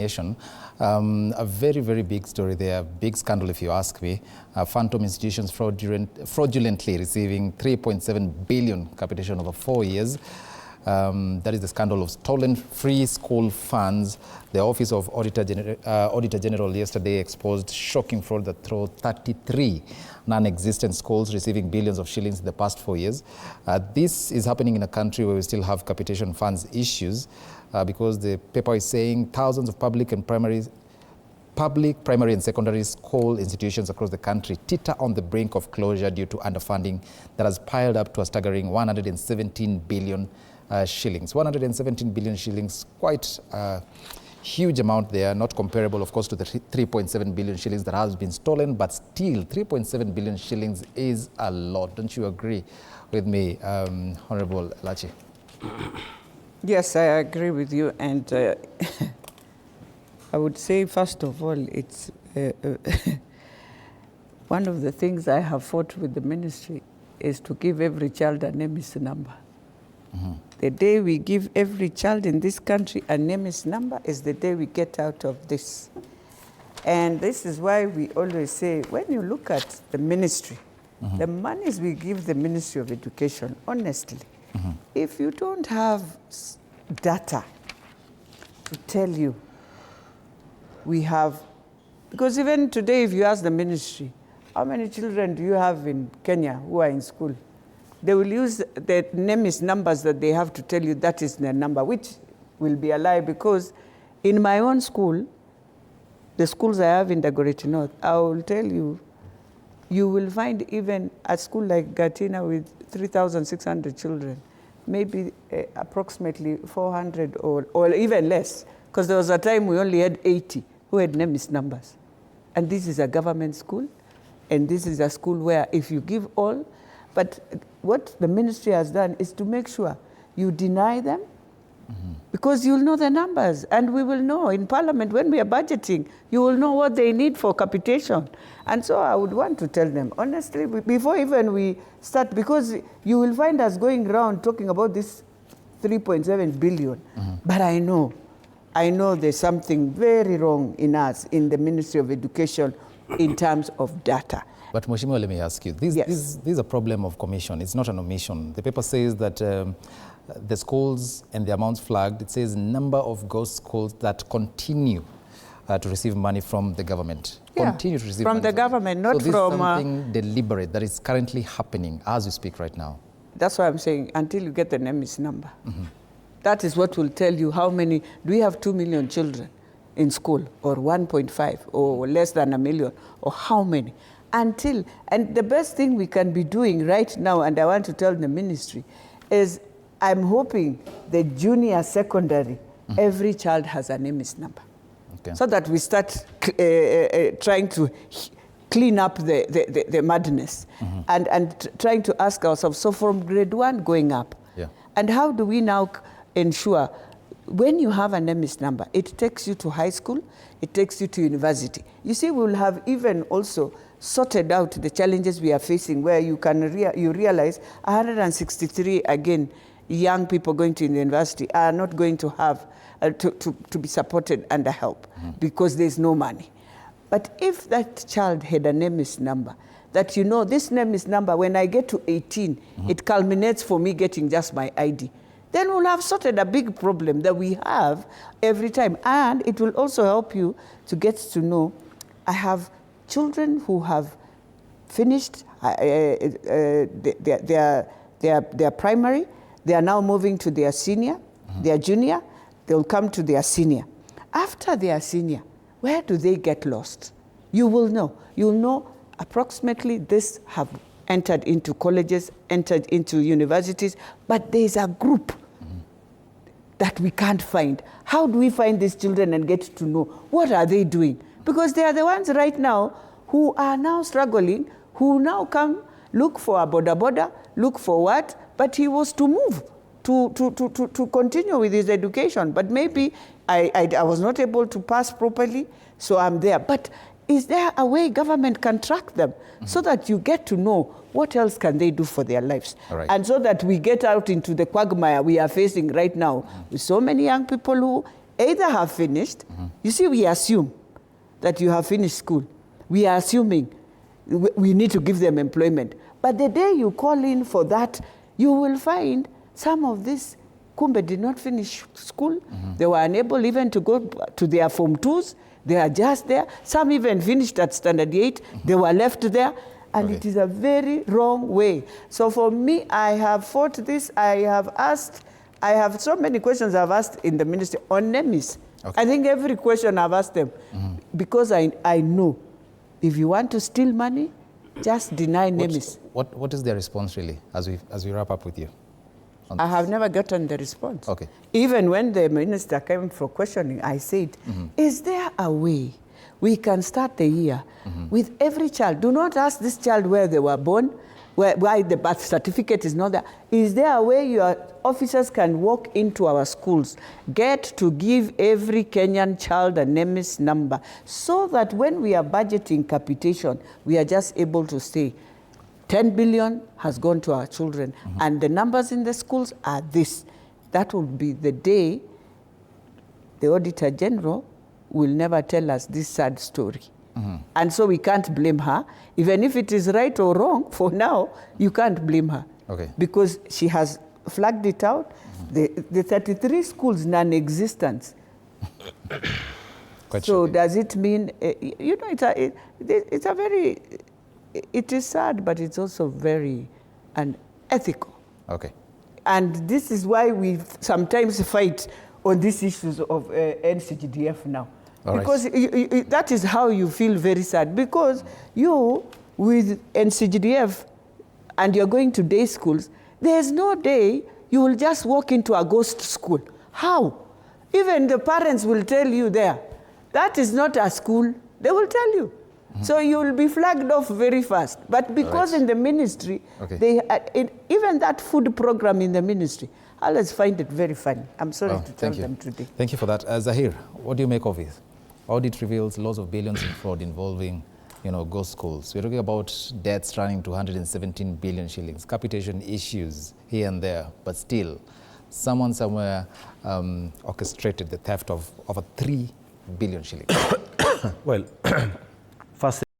A very, very big story there, big scandal if you ask me. Phantom institutions fraudulently receiving 3.7 billion capitation over 4 years. That is the scandal of stolen free school funds. The Office of Auditor General yesterday exposed shocking fraud that threw 33 non-existent schools receiving billions of shillings in the past 4 years. This is happening in a country where we still have capitation funds issues because the paper is saying thousands of public, primary and secondary school institutions across the country teeter on the brink of closure due to underfunding that has piled up to a staggering 117 billion shillings. 117 billion shillings, quite a huge amount there, not comparable, of course, to the 3.7 billion shillings that has been stolen, but still 3.7 billion shillings is a lot. Don't you agree with me, Honorable Elachi? Yes, I agree with you, and I would say, first of all, it's one of the things I have fought with the ministry is to give every child a Nemis number. Mm-hmm. The day we give every child in this country a Nemis number is the day we get out of this. And this is why we always say, when you look at the ministry, mm-hmm. the monies we give the Ministry of Education, honestly, mm-hmm. if you don't have data to tell you, we have, because even today if you ask the ministry, how many children do you have in Kenya who are in school? They will use the Nemis numbers that they have to tell you that is their number, which will be a lie, because in my own school, the schools I have in Dagoretti North, I will tell you, you will find even a school like Gatina with 3,600 children, maybe approximately 400 or even less, because there was a time we only had 80 who had Nemis numbers. And this is a government school, and this is a school where if you give all, but what the ministry has done is to make sure you deny them, mm-hmm. because you'll know the numbers, and we will know in Parliament when we are budgeting, you will know what they need for capitation. And so I would want to tell them, honestly, before even we start, because you will find us going around talking about this 3.7 billion, mm-hmm. but I know there's something very wrong in us, in the Ministry of Education, in terms of data. But Mheshimiwa, let me ask you, this is a problem of commission. It's not an omission. The paper says that the schools and the amounts flagged, it says number of ghost schools that continue to receive money from the government. Yeah, continue to receive from money the government, not so this from... is something deliberate that is currently happening as we speak right now. That's why I'm saying, until you get the Nemis number. Mm-hmm. That is what will tell you how many, do we have 2 million children in school, or 1.5, or less than 1 million, or how many? Until, and the best thing we can be doing right now, and I want to tell the ministry, is I'm hoping the junior secondary, mm-hmm. every child has a Nemis number. Okay. So that we start trying to clean up the madness, mm-hmm. and trying to ask ourselves, so from grade 1 going up, yeah. and how do we now ensure when you have a Nemis number, it takes you to high school, it takes you to university. You see, we will have even also sorted out the challenges we are facing, where you can you realize 163 again young people going to university are not going to have to be supported under HELB, mm-hmm. because there's no money. But if that child had a Nemis number, that you know this Nemis number, when I get to 18, mm-hmm. it culminates for me getting just my ID, then we'll have sorted a big problem that we have every time. And it will also help you to get to know, I have children who have finished their primary, they are now moving to their senior, mm-hmm. their junior, they'll come to their senior. After their senior, where do they get lost? You will know. You'll know approximately this have entered into colleges, entered into universities, but there's a group mm-hmm. that we can't find. How do we find these children and get to know what are they doing? Because they are the ones right now who are now struggling, who now come look for a boda, look for what, but he was to move, to continue with his education. But maybe I was not able to pass properly, so I'm there. But is there a way government can track them, mm-hmm. so that you get to know what else can they do for their lives? Right. And so that we get out into the quagmire we are facing right now, mm-hmm. with so many young people who either have finished. You see, we assume that you have finished school. We are assuming we need to give them employment. But the day you call in for that, you will find some of these kumbe did not finish school. They were unable even to go to their Form 2s. They are just there. Some even finished at Standard 8. They were left there. And it is a very wrong way. So for me, I have fought this. I have so many questions I've asked in the ministry on Nemis. I think every question I've asked them, because I know if you want to steal money, just deny Nemis. What is their response really, as we wrap up with you? I have never gotten the response. Okay. Even when the minister came for questioning, I said, is there a way we can start the year with every child? Do not ask this child where they were born, why the birth certificate is not there. Is there a way your officers can walk into our schools, get to give every Kenyan child a Nemis number, so that when we are budgeting capitation, we are just able to say, 10 billion has gone to our children, and the numbers in the schools are this. That will be the day the Auditor General will never tell us this sad story. And so we can't blame her. Even if it is right or wrong, for now, you can't blame her. Because she has flagged it out. The 33 schools, non-existent. So does it mean, you know, it's a very, it is sad, but it's also very unethical. And this is why we sometimes fight on these issues of NCGDF now. Because that is how you feel very sad. Because you, with NCGDF, and you're going to day schools, there's no day you will just walk into a ghost school. How? Even the parents will tell you there, that is not a school. They will tell you. So you will be flagged off very fast. But because in the ministry, they even that food program in the ministry, I always find it very funny. I'm sorry to tell them today. Thank you for that. Zahir, what do you make of it? Audit reveals loss of billions in fraud involving, ghost schools. We're talking about debts running to 117 billion shillings, capitation issues here and there, but still, someone somewhere orchestrated the theft of over 3 billion shillings. Well, first